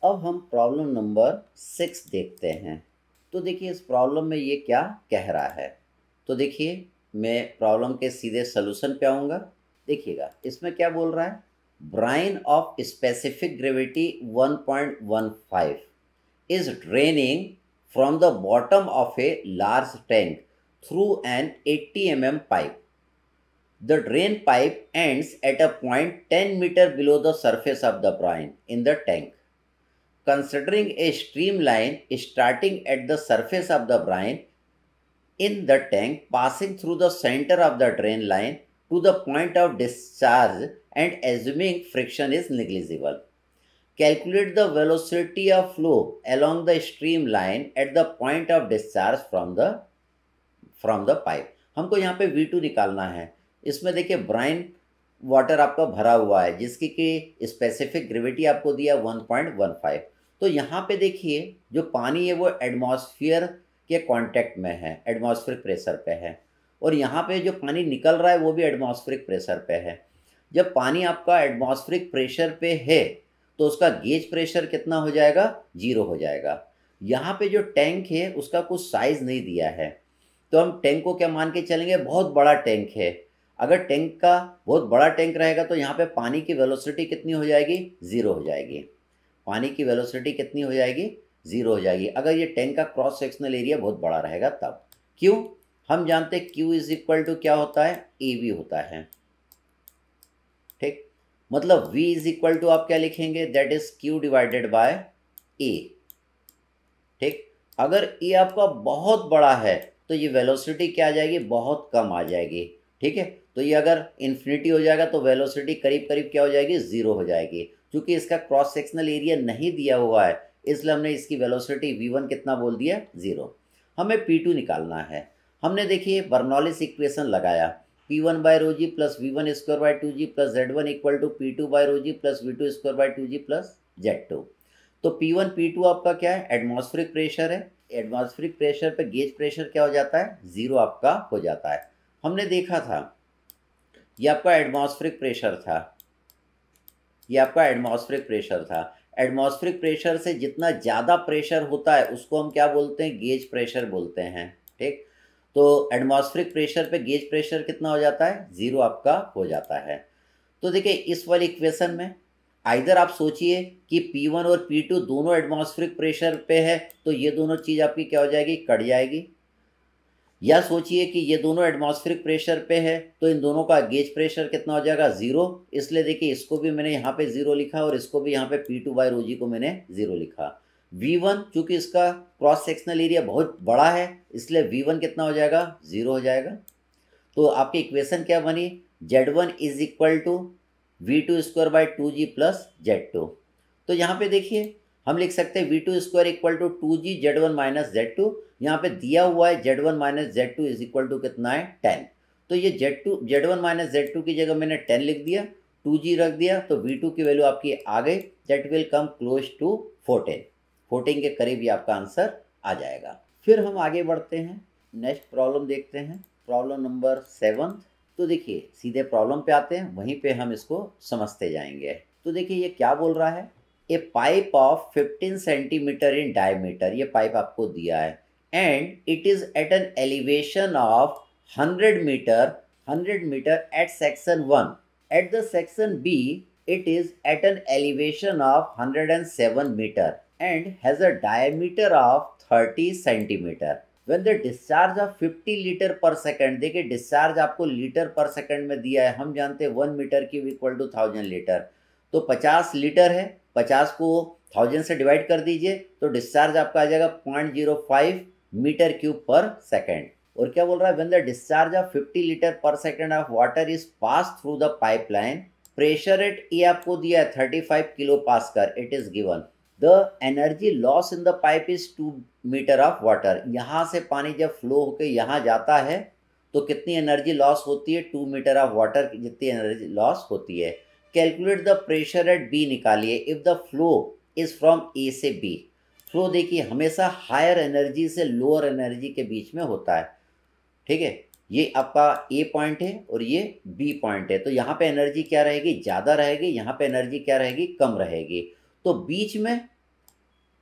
अब हम problem number 6 देखते हैं। तो देखिए इस प्रॉब्लम में ये क्या कह रहा है। तो देखिए मैं प्रॉब्लम के सीधे सॉल्यूशन पे आऊँगा। देखिएगा इसमें क्या बोल रहा है, brine of specific gravity 1.15 is draining from the bottom of a large tank through an 80 mm pipe. The drain pipe ends at a point 10 meter below the surface of the brine in the tank. Considering a streamline starting at the surface of the brine in the tank passing through the center of the drain line to the point of discharge and assuming friction is negligible. Calculate the velocity of flow along the streamline at the point of discharge from the pipe. हमको यहाँ पे V2 निकालना है। इसमें देखिए Bryan water आपका भरा हुआ है जिसकी कि स्पेसिफिक ग्रेविटी आपको दिया 1.15। तो यहाँ पे देखिए जो पानी है वो एटमॉस्फेयर के कांटेक्ट में है, एटमॉस्फेरिक प्रेशर पे है, और यहाँ पे जो पानी निकल रहा है वो भी एटमॉस्फेरिक प्रेशर पे है। जब पानी आपका एटमॉस्फेरिक प्रेशर पे है तो उसका गेज प्रेशर कितना हो जाएगा, 0 हो जाएगा। यहाँ पे जो टैंक है उसका कुछ साइज नहीं दिया है, तो हम टैंक को क्या मान के चलेंगे, बहुत बड़ा टैंक है। अगर टैंक का बहुत बड़ा टैंक रहेगा तो यहाँ पे पानी की वेलोसिटी कितनी हो जाएगी, 0 हो जाएगी। पानी की वेलोसिटी कितनी हो जाएगी, 0 हो जाएगी अगर ये टैंक का क्रॉस सेक्शनल एरिया बहुत बड़ा रहेगा तब। क्यों, हम जानते हैं Q इज इक्वल टू क्या होता है, AB होता है। ठीक, मतलब V इज इक्वल टू आप क्या लिखेंगे, that is Q divided by A। ठीक, अगर A आपका बहुत बड़ा है तो ये वेलोसिटी क्या आ जाएगी, बहुत कम आ जाएगी। ठीक है, तो ये अगर इन्फिनिटी हो जाएगा तो वेलोसिटी करीब करीब क्या हो जाएगी, 0 हो जाएगी। क्योंकि इसका क्रॉस सेक्शनल एरिया नहीं दिया हुआ है इसलिए हमने इसकी वेलोसिटी V1 कितना बोल दिया, 0। हमें P2 निकालना है। हमने देखिए बर्नौलिस इक्वेशन लगाया, P1 by rho g plus V1 square by 2G plus Z1 equal to P2 by rho g plus V2 square by 2G plus Z2। तो P1 P2 आपका क्या है, एटमॉस्फेरिक प्रेशर है। एटमॉस्फेरिक प्रेशर पे gauge pressure क्या हो जाता है, 0 आपका हो जाता है। हमने देखा था ये आपका एटमॉस्फेरिक प्रेशर था, ये आपका एटमॉस्फेरिक प्रेशर था। एटमॉस्फेरिक प्रेशर से जितना ज़्यादा प्रेशर होता है उसको हम क्या बोलते हैं, गेज प्रेशर बोलते हैं। ठीक, तो एटमॉस्फेरिक प्रेशर पे गेज प्रेशर कितना हो जाता है, 0 आपका हो जाता है। तो देखिए इस वाली इक्वेशन में आइदर आप सोचिए कि P1 और P2 दोनों एटमॉस्फेरिक प्रेशर पे है तो ये दोनों चीज़ आपकी क्या हो जाएगी, कट जाएगी, या सोचिए कि ये दोनों एटमॉस्फेरिक प्रेशर पे है तो इन दोनों का गेज प्रेशर कितना हो जाएगा, 0। इसलिए देखिए इसको भी मैंने यहाँ पे 0 लिखा और इसको भी यहाँ पे P2 बाई रो जी को मैंने 0 लिखा। V1 चूँकि इसका क्रॉस सेक्शनल एरिया बहुत बड़ा है इसलिए V1 कितना हो जाएगा, 0 हो जाएगा। तो आपकी इक्वेशन क्या बनी, Z1 is equal to V2 square by 2G plus Z2। तो यहाँ पे देखिए हम लिख सकते हैं V2 square equal to 2G Z1 minus Z2। यहाँ पे दिया हुआ है Z1 minus Z2 is equal to कितना है, 10। तो ये Z1 माइनस Z2 की जगह मैंने 10 लिख दिया, 2G रख दिया, तो V2 की वैल्यू आपकी आ गई, that will come close to 14 के करीब ही आपका आंसर आ जाएगा। फिर हम आगे बढ़ते हैं, नेक्स्ट प्रॉब्लम देखते हैं, प्रॉब्लम नंबर 7। तो देखिए सीधे प्रॉब्लम पे आते हैं, वहीं पे हम इसको समझते जाएंगे। तो देखिए ये क्या बोल रहा है, a pipe of 15 centimetre in diameter, ये पाइप आपको दिया है, and it is at an elevation of 100 metre at section 1। At the section B it is at an elevation of 107 meter and has a diameter of 30 centimeter. When the discharge of 50 litre per second, देखिए discharge आपको litre per second में दिया है, हम जानते हैं 1 metre cube equal to 1000 litre, तो 50 litre है, 50 को 1000 से डिवाइड कर दीजिए तो डिस्चार्ज आपका आ जाएगा 0.05 मीटर क्यूब पर सेकेंड। और क्या बोल रहा है, when the discharge of 50 litre per second of water is pass through the pipeline, pressure at A आपको दिया है 35 kilo pascal, it is given. The energy loss in the pipe is 2 metre of water. यहाँ से पानी जब flow होकर यहाँ जाता है तो कितनी एनर्जी लॉस होती है, 2 मीटर ऑफ वाटर जितनी एनर्जी लॉस होती है। Calculate the pressure at B निकालिए if the flow is from A से बी। फ्लो देखिए हमेशा हायर एनर्जी से लोअर एनर्जी के बीच में होता है। ठीक है, ये आपका ए पॉइंट है और ये बी पॉइंट है, तो यहाँ पे एनर्जी क्या रहेगी, ज़्यादा रहेगी, यहाँ पे एनर्जी क्या रहेगी, कम रहेगी। तो बीच में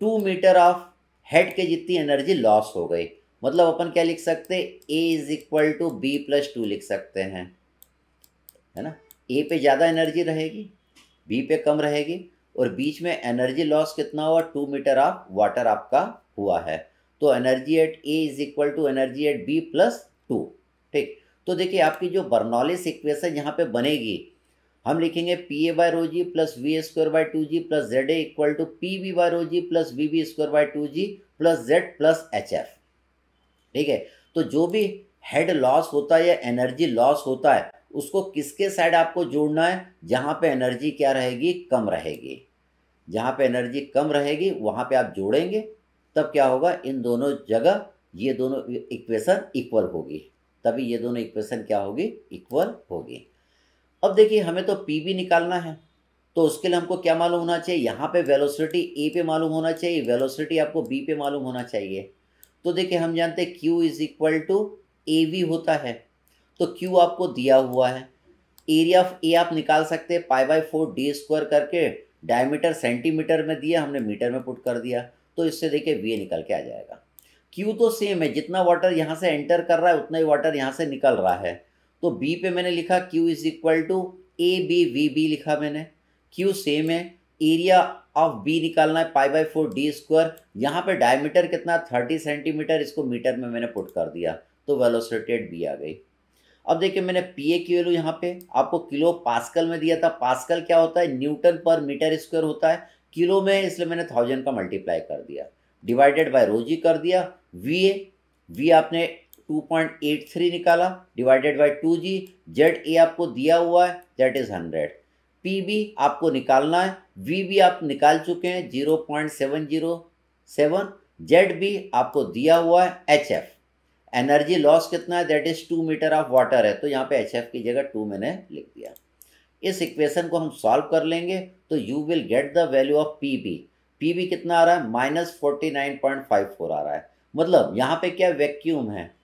2 मीटर ऑफ हेड के जितनी एनर्जी लॉस हो गई। मतलब अपन क्या लिख सकते हैं, A is equal to B plus two लिख सकते हैं, है ना। ए पे ज़्यादा एनर्जी रहेगी, बी पे कम रहेगी, और बीच में एनर्जी लॉस कितना हुआ, 2 मीटर ऑफ वाटर आपका हुआ है। तो energy at A is equal to energy at B plus two. ठीक, तो देखिए आपकी जो बर्नौलिस इक्वेशन यहाँ पे बनेगी, हम लिखेंगे P A by rho g plus V square by two g plus Z A equal to P V by rho g plus V B square by two g plus Z plus H F. ठीक है, तो जो भी head loss होता है या energy loss होता है उसको किसके साइड आपको जोड़ना है, जहाँ पे एनर्जी क्या रहेगी, कम रहेगी। जहाँ पे एनर्जी कम रहेगी वहाँ पे आप जोड़ेंगे, तब क्या होगा, इन दोनों जगह ये दोनों इक्वेशन इक्वल होगी, तभी ये दोनों इक्वेशन क्या होगी, इक्वल होगी। अब देखिए हमें तो पी भी निकालना है, तो उसके लिए हमको क्या मालूम होना चाहिए, यहाँ पे वेलोसिटी ए पे मालूम होना चाहिए, वेलोसिटी आपको बी पे मालूम होना चाहिए। तो देखिए हम जानते हैं Q is equal to A V होता है, तो Q आपको दिया हुआ है, एरिया ऑफ ए आप निकाल सकते हैं पाई बाई 4 डी स्क्वायर करके, डायमीटर सेंटीमीटर में दिया, हमने मीटर में पुट कर दिया, तो इससे देखिए वी निकल के आ जाएगा। Q तो सेम है, जितना वाटर यहाँ से एंटर कर रहा है उतना ही वाटर यहाँ से निकल रहा है। तो बी पे मैंने लिखा Q is equal to A B V B लिखा मैंने, Q सेम है, एरिया ऑफ बी निकालना है पाई बाई 4 डी स्क्वायर, यहाँ पे डायमीटर कितना 30 सेंटीमीटर, इसको मीटर में मैंने पुट कर दिया, तो वेलोसिटी एट बी आ गई। अब देखिए मैंने पी ए की वैल्यू यहाँ पे आपको किलो पास्कल में दिया था, पास्कल क्या होता है, न्यूटन पर मीटर स्क्वायर होता है, किलो में इसलिए मैंने 1000 का मल्टीप्लाई कर दिया, डिवाइडेड बाय रो जी कर दिया। वी आपने 2.83 निकाला, divided by 2g, Z A आपको दिया हुआ है दैट इज 100, पी बी आपको निकालना है, वी बी आप निकाल चुके हैं 0.707, जेड बी आपको दिया हुआ है, एच एफ एनर्जी लॉस कितना है, that is 2 metre of water है, तो यहाँ पे एच एफ की जगह 2 मैंने लिख दिया। इस इक्वेशन को हम सॉल्व कर लेंगे तो you will get the value of P B. P B कितना आ रहा है, -49.54 आ रहा है। मतलब यहाँ पे क्या वैक्यूम है,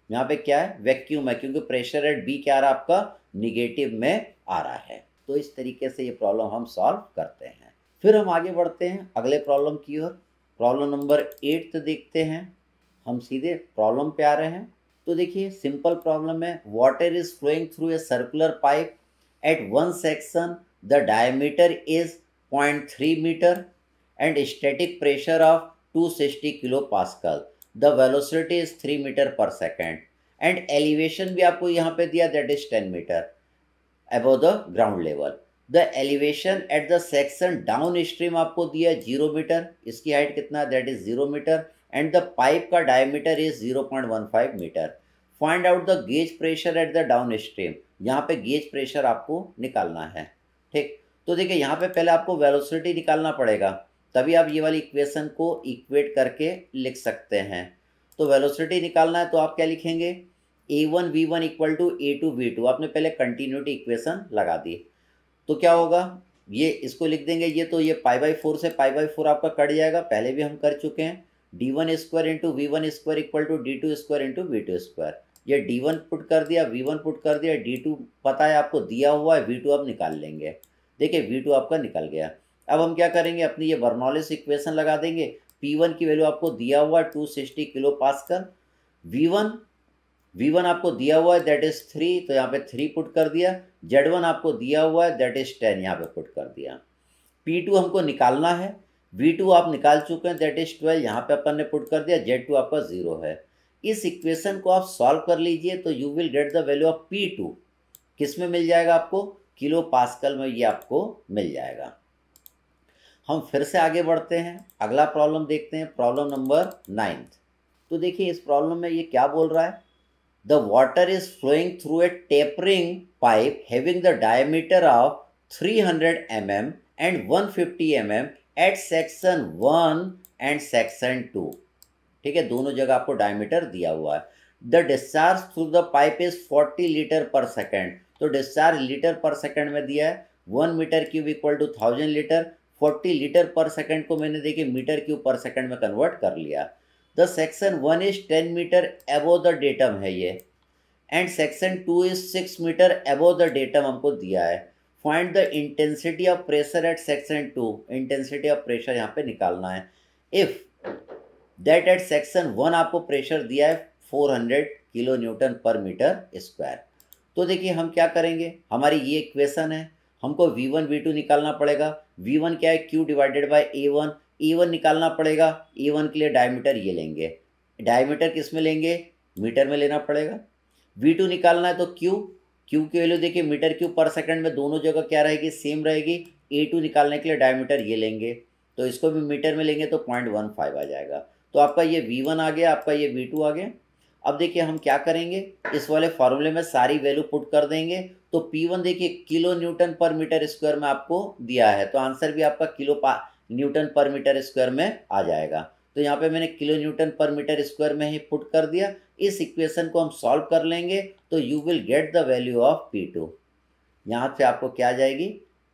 यहाँ पे क्या है, वैक्यूम है, क्योंकि प्रेशर एट बी क्या आ रहा है आपका, निगेटिव में आ रहा है। तो इस तरीके से ये प्रॉब्लम हम सॉल्व करते हैं। फिर हम आगे बढ़ते हैं अगले प्रॉब्लम की ओर। प्रॉब्लम नंबर 8 देखते हैं, हम सीधे प्रॉब्लम पे आ रहे हैं। तो देखिए सिंपल प्रॉब्लम है, water is flowing through a circular pipe at one section, the diameter is 0.3 metre and static pressure of 260 kilo pascal, the velocity is 3 metre per second and elevation भी आपको यहाँ पे दिया that is 10 metre above the ground level. The elevation at the section downstream आपको दिया 0 metre, इसकी height कितना that is 0 metre and the pipe का diameter is 0.15 metre. Find out the gauge pressure at the downstream, यहाँ पे gauge pressure आपको निकालना है। ठीक, तो देखिए यहाँ पे पहले आपको वेलोसिटी निकालना पड़ेगा, तभी आप ये वाली इक्वेशन को इक्वेट करके लिख सकते हैं। तो वेलोसिटी निकालना है तो आप क्या लिखेंगे, a1 v1 equal to a2 v2, आपने पहले कंटिन्यूटी इक्वेशन लगा दी, तो क्या होगा, ये इसको लिख देंगे, ये तो ये पाई बाई 4 से पाई बाई 4 आपका कट जाएगा, पहले भी हम कर चुके हैं। d1 square into V one square equal to d2 square into V two square, ये d1 पुट कर दिया, v1 पुट कर दिया, d2 पता है आपको दिया हुआ है, v2 आप निकाल लेंगे। देखिए v2 आपका निकल गया। अब हम क्या करेंगे, अपनी ये बर्नौलिस इक्वेशन लगा देंगे। p1 की वैल्यू आपको दिया हुआ है 260 किलो पास्कल, v1 आपको दिया हुआ है दैट इज 3, तो यहाँ पे 3 पुट कर दिया, z1 आपको दिया हुआ है दैट इज 10, यहाँ पे पुट कर दिया। p2 हमको निकालना है, v2 आप निकाल चुके हैं दैट इज 12, यहाँ पे अपन ने पुट कर दिया, z2 आपका 0 है। इस इक्वेशन को आप सॉल्व कर लीजिए तो you will get the value of p2, किस में मिल जाएगा आपको, किलो पास्कल में ये आपको मिल जाएगा। हम फिर से आगे बढ़ते हैं, अगला प्रॉब्लम देखते हैं, प्रॉब्लम नंबर 9। तो देखिए इस प्रॉब्लम में ये क्या बोल रहा है, the water is flowing through a tapering pipe having the diameter of 300 mm and 150 mm at section 1 and section 2। ठीक है, दोनों जगह आपको डायमीटर दिया हुआ है। The discharge through the pipe is 40 litre per second, तो डिस्चार्ज लीटर पर सेकेंड में दिया है, 1 metre cube equal to 1000 litre, 40 litre per second को मैंने देखिए मीटर क्यूब पर सेकेंड में कन्वर्ट कर लिया। The section 1 is 10 metre above the datum है ये, and section 2 is 6 metre above the datum हमको दिया है। Find the intensity of pressure at section 2, intensity of pressure यहाँ पे निकालना है। इफ़ दैट एट सेक्शन 1 आपको प्रेशर दिया है 400 kilo newton per metre square. तो देखिए हम क्या करेंगे, हमारी ये इक्वेशन है, हमको V1 V2 निकालना पड़ेगा। V1 क्या है, Q divided by A1। A1 निकालना पड़ेगा, A1 के लिए डायमीटर ये लेंगे, डायमीटर किस में लेंगे, मीटर में लेना पड़ेगा। V2 निकालना है तो Q की वैल्यू देखिए मीटर क्यूब पर सेकंड में दोनों जगह क्या रहेगी, सेम रहेगी। A2 निकालने के लिए डायमीटर ये लेंगे, तो इसको भी मीटर में लेंगे तो 0.15 आ जाएगा। तो आपका ये V1 आ गया, आपका ये V2 आ गया। अब देखिए हम क्या करेंगे, इस वाले फॉर्मूले में सारी वैल्यू पुट कर देंगे। तो P1 देखिए kilo newton per metre square में आपको दिया है, तो आंसर भी आपका न्यूटन पर मीटर स्क्वायर में आ जाएगा। तो यहाँ पे मैंने kilo newton per metre square में ही पुट कर दिया। इस इक्वेशन को हम सॉल्व कर लेंगे तो you will get the value of P2। यहाँ से आपको क्या आ जाएगी,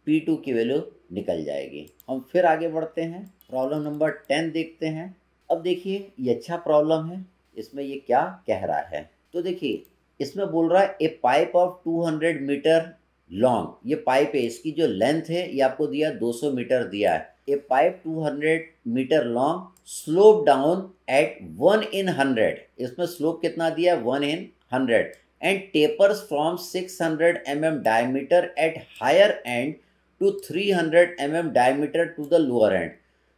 P2 की वैल्यू निकल जाएगी। हम फिर आगे बढ़ते हैं, प्रॉब्लम नंबर 10 देखते हैं। अब देखिए ये अच्छा प्रॉब्लम है, इसमें ये क्या कह रहा है, तो देखिए इसमें बोल रहा है a pipe of 200 metre long, ये पाइप है, इसकी जो लेंथ है ये आपको दिया 200 मीटर दिया है। A pipe 200 metre long slope down at 1 in 100, इसमें स्लोप कितना दिया है 1 in 100 and tapers from 600 mm diameter at higher end to 300 mm diameter to the lower end.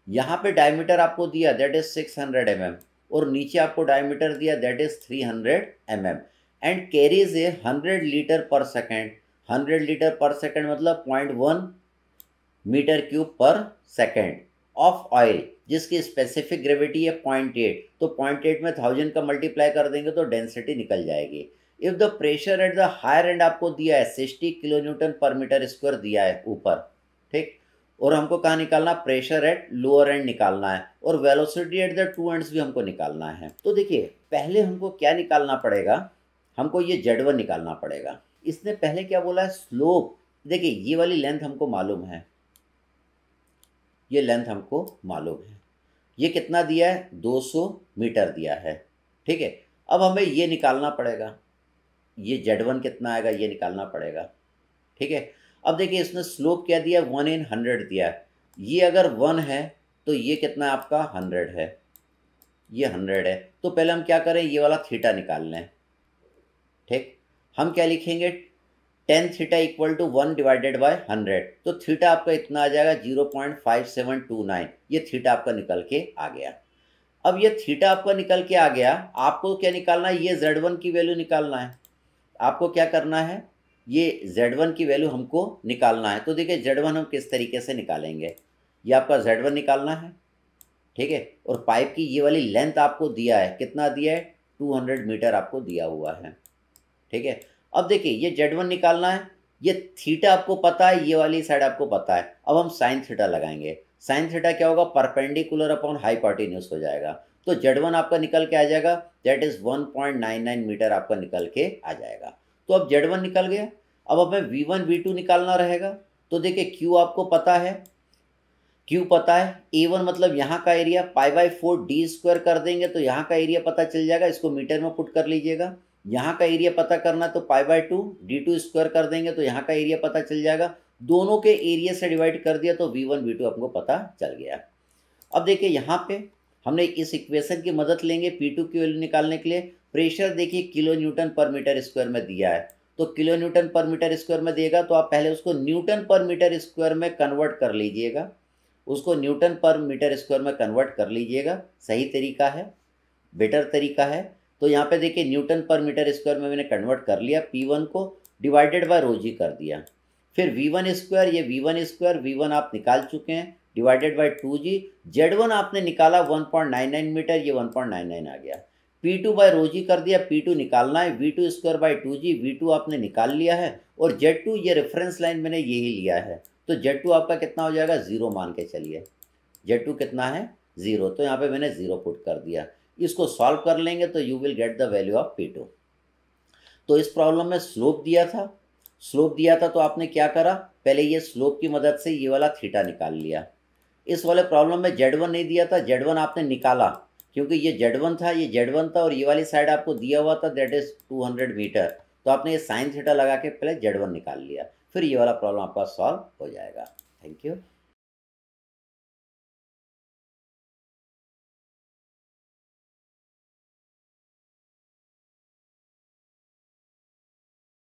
यहाँ पे डायमीटर आपको दिया दैट इज 600 mm और नीचे आपको डायमीटर दिया that is 300 mm and carries A 100 litre per second. 100 litre per second मतलब 0.1 metre cube per second of oil, जिसकी स्पेसिफिक ग्रेविटी है 0.8। तो 0.8 में 1000 का मल्टीप्लाई कर देंगे तो डेंसिटी निकल जाएगी। If the pressure at the higher end आपको दिया है 60 kilo newton per metre square दिया है ऊपर, ठीक, और हमको कहाँ निकालना, प्रेशर एट लोअर एंड निकालना है और velocity at the two ends भी हमको निकालना है। तो देखिए पहले हमको क्या निकालना पड़ेगा, हमको ये Z1 निकालना पड़ेगा। इसने पहले क्या बोला है, स्लोप। देखिए ये वाली लेंथ हमको मालूम है, ये लेंथ हमको मालूम है, ये कितना दिया है 200 मीटर दिया है, ठीक है। अब हमें ये निकालना पड़ेगा, ये Z1 कितना आएगा ये निकालना पड़ेगा, ठीक है। अब देखिए इसने स्लोप क्या दिया 1 in 100 दिया है, ये अगर 1 है तो ये कितना आपका 100 है, ये 100 है। तो पहले हम क्या करें, ये वाला थीटा निकाल लें, ठीक। हम क्या लिखेंगे, tan theta equal to 1 divided by 100। तो थीटा आपका इतना आ जाएगा 0.5729, ये थीटा आपका निकल के आ गया। अब ये थीटा आपका निकल के आ गया, आपको क्या निकालना है, ये Z1 की वैल्यू निकालना है। आपको क्या करना है, ये Z1 की वैल्यू हमको निकालना है। तो देखिए Z1 हम किस तरीके से निकालेंगे, ये आपका Z1 निकालना है, ठीक है। और पाइप की ये वाली लेंथ आपको दिया है, कितना दिया है 200 मीटर आपको दिया हुआ है, ठीक है। अब देखिए ये Z1 निकालना है, ये थीटा आपको पता है, ये वाली साइड आपको पता है। अब हम साइन थीटा लगाएंगे, साइन थीटा क्या होगा, परपेंडिकुलर अपॉन हाइपोटेन्यूज हो जाएगा। तो Z1 आपका निकल के आ जाएगा दैट इज 1.99 मीटर आपका निकल के आ जाएगा। तो अब Z1 निकल गया, अब हमें V1 V2 निकालना रहेगा। तो देखिए Q आपको पता है, Q पता है, A1 मतलब यहाँ का एरिया π/4 d स्क्वायर कर देंगे तो यहाँ का एरिया पता चल जाएगा, इसको मीटर में पुट कर लीजिएगा। यहाँ का एरिया पता करना तो π/2 d2 स्क्वायर कर देंगे तो यहाँ का एरिया पता चल जाएगा। दोनों के एरिया से डिवाइड कर दिया तो V1 V2 आपको पता चल गया। अब देखिए यहाँ पे हमने इस इक्वेशन की मदद लेंगे P2 की वैल्यू निकालने के लिए। प्रेशर देखिए kilo newton per metre square में दिया है, तो kilo newton per metre square में देगा तो आप पहले उसको न्यूटन पर मीटर स्क्वायर में कन्वर्ट कर लीजिएगा, उसको न्यूटन पर मीटर स्क्वायर में कन्वर्ट कर लीजिएगा। सही तरीका है, बेटर तरीका है। तो यहाँ पे देखिए न्यूटन पर मीटर स्क्वायर में मैंने कन्वर्ट कर लिया, P1 को डिवाइडेड बाय रो जी कर दिया। फिर V1 स्क्वायर, ये V1 स्क्वायर V1 आप निकाल चुके हैं, डिवाइडेड बाय 2G। Z1 आपने निकाला 1.99 मीटर, ये 1.99 आ गया। P2 बाय रो जी कर दिया, P2 निकालना है, V2 square by 2G, V2 आपने निकाल लिया है। और Z2 ये रेफरेंस लाइन मैंने यही लिया है, तो Z2 आपका कितना हो जाएगा, 0 मान के चलिए। Z2 कितना है 0, तो यहाँ पे मैंने 0 पुट कर दिया। इसको सॉल्व कर लेंगे तो you will get the value of P2। तो इस प्रॉब्लम में स्लोप दिया था, तो आपने क्या करा, पहले ये स्लोप की मदद से ये वाला थीटा निकाल लिया। इस वाले प्रॉब्लम में Z1 नहीं दिया था, Z1 आपने निकाला क्योंकि ये Z1 था, ये Z1 था और ये वाली साइड आपको दिया हुआ था दैट इज 200 मीटर। तो आपने ये साइन थीटा लगा के पहले Z1 निकाल लिया, फिर ये वाला प्रॉब्लम आपका सॉल्व हो जाएगा। Thank you.